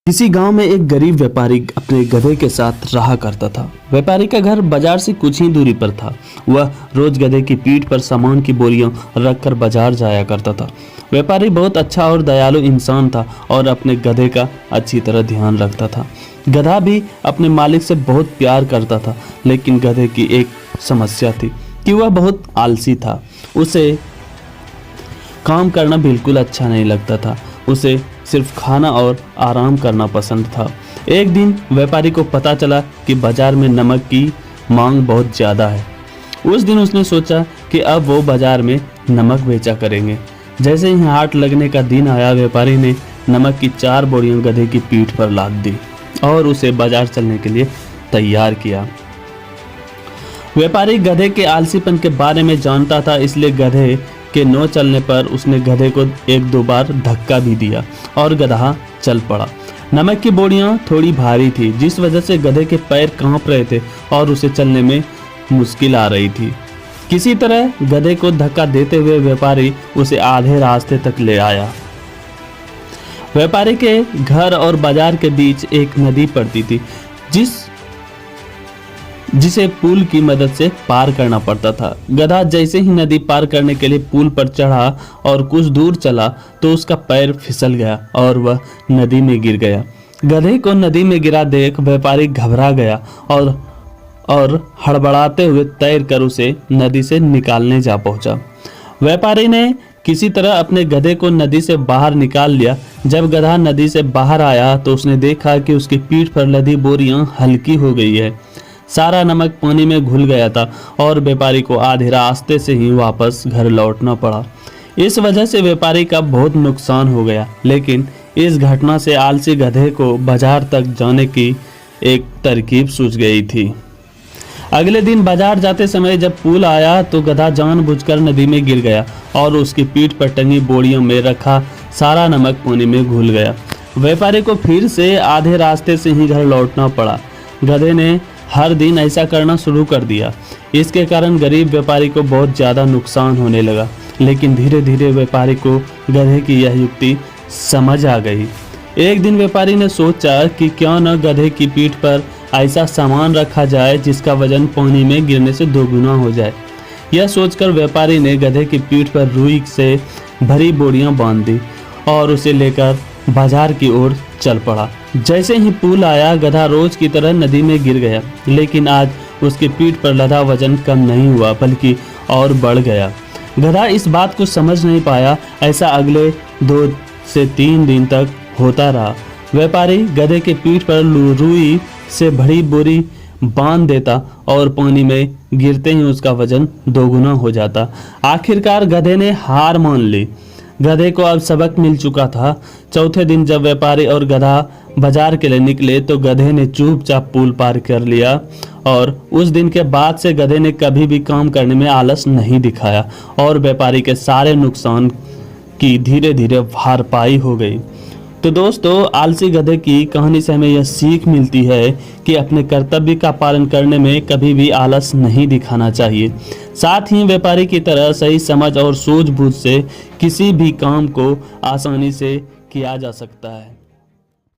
किसी गांव में एक गरीब व्यापारी अपने गधे के साथ रहा करता था। व्यापारी का घर बाजार से कुछ ही दूरी पर था। वह रोज गधे की पीठ पर सामान की बोरियां रखकर बाजार जाया करता था। व्यापारी बहुत अच्छा और दयालु इंसान था और अपने गधे का अच्छी तरह ध्यान रखता था। गधा भी अपने मालिक से बहुत प्यार करता था, लेकिन गधे की एक समस्या थी कि वह बहुत आलसी था। उसे काम करना बिल्कुल अच्छा नहीं लगता था। उसे सिर्फ खाना और आराम करना पसंद था। एक दिन व्यापारी को पता चला कि बाजार में नमक की मांग बहुत ज़्यादा है। उस दिन उसने सोचा कि अब वो बाजार में नमक बेचा करेंगे। जैसे ही हाट लगने का दिन आया, व्यापारी ने नमक की 4 बोरियां गधे की पीठ पर लाद दी और उसे बाजार चलने के लिए तैयार किया। व्यापारी गधे के आलसीपन के बारे में जानता था, इसलिए गधे के न चलने पर उसने गधे को 1-2 बार धक्का भी दिया और गधा चल पड़ा। नमक की बोरियां थोड़ी भारी थी, जिस वजह से गधे के पैर कांप रहे थे और उसे चलने में मुश्किल आ रही थी। किसी तरह गधे को धक्का देते हुए व्यापारी उसे आधे रास्ते तक ले आया। व्यापारी के घर और बाजार के बीच एक नदी पड़ती थी, जिसे पुल की मदद से पार करना पड़ता था। गधा जैसे ही नदी पार करने के लिए पुल पर चढ़ा और कुछ दूर चला तो उसका पैर फिसल गया और वह नदी में गिर गया। गधे को नदी में गिरा देख व्यापारी घबरा गया और हड़बड़ाते हुए तैरकर उसे नदी से निकालने जा पहुंचा। व्यापारी ने किसी तरह अपने गधे को नदी से बाहर निकाल लिया। जब गधा नदी से बाहर आया तो उसने देखा कि उसकी पीठ पर लदी बोरियां हल्की हो गई है। सारा नमक पानी में घुल गया था और व्यापारी को आधे रास्ते से ही वापस घर लौटना पड़ा। इस वजह से व्यापारी का बहुत नुकसान हो गया, लेकिन इस घटना से आलसी गधे को बाजार तक जाने की एक तरकीब सूझ गई थी। अगले दिन बाजार जाते समय जब पुल आया तो गधा जानबूझकर नदी में गिर गया और उसकी पीठ पर टंगी बोरियों में रखा सारा नमक पानी में घुल गया। व्यापारी को फिर से आधे रास्ते से ही घर लौटना पड़ा। गधे ने हर दिन ऐसा करना शुरू कर दिया। इसके कारण गरीब व्यापारी को बहुत ज़्यादा नुकसान होने लगा, लेकिन धीरे धीरे व्यापारी को गधे की यह युक्ति समझ आ गई। एक दिन व्यापारी ने सोचा कि क्यों न गधे की पीठ पर ऐसा सामान रखा जाए जिसका वजन पानी में गिरने से 2 गुना हो जाए। यह सोचकर व्यापारी ने गधे की पीठ पर रुई से भरी बोरियां बांध दी और उसे लेकर बाजार की ओर चल पड़ा। जैसे ही पुल आया, गधा रोज की तरह नदी में गिर गया, लेकिन आज उसकी पीठ पर लदा वजन कम नहीं हुआ बल्कि और बढ़ गया। गधा इस बात को समझ नहीं पाया। ऐसा अगले 2 से 3 दिन तक होता रहा। व्यापारी गधे के पीठ पर रुई से भरी बोरी बांध देता और पानी में गिरते ही उसका वजन 2 गुना हो जाता। आखिरकार गधे ने हार मान ली। गधे को अब सबक मिल चुका था। चौथे दिन जब व्यापारी और गधा बाजार के लिए निकले तो गधे ने चुपचाप पुल पार कर लिया और उस दिन के बाद से गधे ने कभी भी काम करने में आलस नहीं दिखाया और व्यापारी के सारे नुकसान की धीरे धीरे भरपाई हो गई। तो दोस्तों, आलसी गधे की कहानी से हमें यह सीख मिलती है कि अपने कर्तव्य का पालन करने में कभी भी आलस नहीं दिखाना चाहिए। साथ ही व्यापारी की तरह सही समझ और सूझबूझ से किसी भी काम को आसानी से किया जा सकता है।